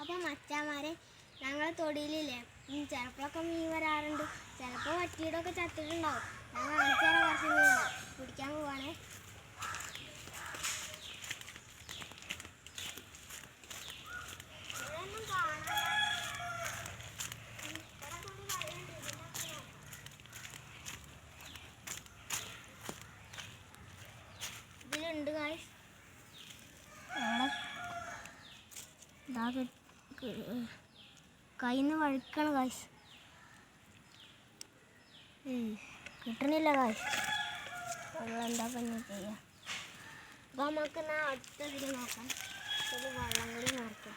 അപ്പം മച്ചാന്മാരെ ഞങ്ങളെ തൊടിയിലില്ലേ ചിലപ്പോഴൊക്കെ മീൻ വരാറുണ്ട്. ചിലപ്പോൾ വറ്റിയിടൊക്കെ ചത്തിട്ടുണ്ടാവും. ഞാൻ കാണിച്ചു തരാം കുറച്ച് മീനുകൾ. പിടിക്കാൻ പോവാണേ. ഇതിലുണ്ട് ഗായ്സ്. കയ്യിൽ നിന്ന് വഴുക്കാണ് ഗായ്സ്. കിട്ടണില്ല ഗായ്സ്. നമ്മളെന്താ പിന്നെ ചെയ്യാം. അപ്പോൾ നമുക്ക് എന്നാൽ അടുത്തതിൽ നോക്കാം. ഒരു വെള്ളം കൂടി നോക്കാം.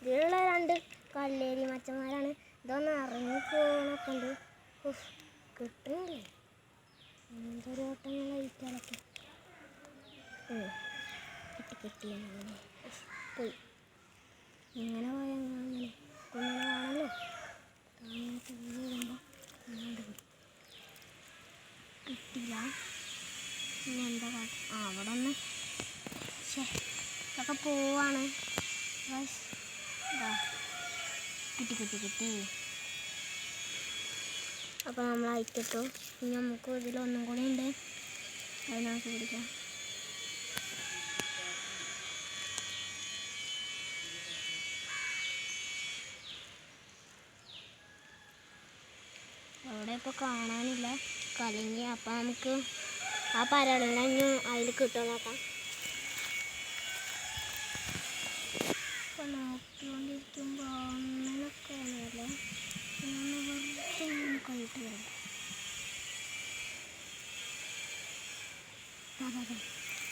ഇതിലുള്ള 2 കല്ലേരി മച്ചന്മാരാണ്. ഇതൊന്ന് ഇറങ്ങിപ്പോകണമൊക്കെ ഉണ്ട്. കിട്ടുന്നില്ലേ? എന്തൊരു ഓട്ടങ്ങൾ കഴിക്കാനൊക്കെ കിട്ടി അങ്ങനെ പോയി. ഇങ്ങനെ പോയാൽ അങ്ങനെ കുഞ്ഞിനാണല്ലോ താഴോട്ട് വീഴുമ്പോൾ കിട്ടില്ല. ഇനി എന്താ അവിടെ ഒന്ന് ഇതൊക്കെ പോവാണ്. കിട്ടി. അപ്പോൾ നമ്മൾ അയച്ചിട്ടു. ഇനി നമുക്ക് ഇതിലൊന്നും കൂടി ഉണ്ട്. അത് നമുക്ക് പിടിക്കാം. അവിടെ ഇപ്പോൾ കാണാനില്ല, കലങ്ങി. അപ്പം നമുക്ക് ആ പരളിനെ അതിൽ കിട്ടുമോ നോക്കാം. ഇപ്പം നോക്കിക്കൊണ്ടിരിക്കുമ്പോൾ അങ്ങനെയൊക്കെ ആണല്ലേ. വെറുതെ കൈയിട്ട് വരാം.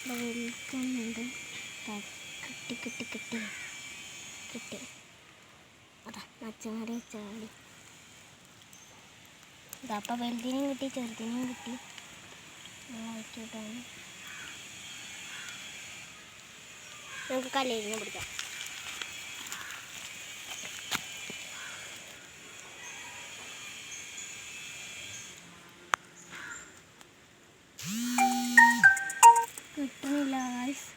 വിൽക്കുന്നുണ്ട്. കിട്ടി. അതാ മച്ചമാരെ ചാടി. ഇതപ്പം വലുതിനെയും കിട്ടി, ചെറുതിനെയും കിട്ടി. ആയിക്കോട്ടാണ്. നമുക്ക് കല്ലേരിനെ പിടിക്കാം. കിട്ടുന്നില്ല ഗായ്സ്.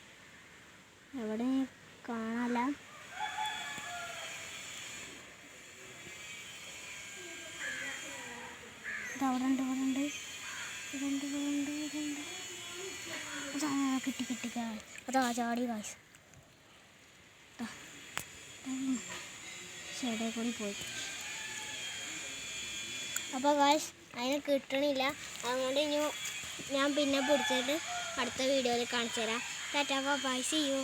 എവിടെ കാണാല്ല. അവിടെ ഉണ്ട്. കിട്ടി ഗായ്സ്. അതാ ചാടി ഗായ്സ്. ഷെഡേ കൂടി പോയി. അപ്പോൾ ഗായ്സ് അതിന് കിട്ടണില്ല. അതുകൊണ്ട് ഇനി ഞാൻ പിന്നെ പിടിച്ചിട്ട് അടുത്ത വീഡിയോയിൽ കാണിച്ചു തരാം. Tata bye, see U.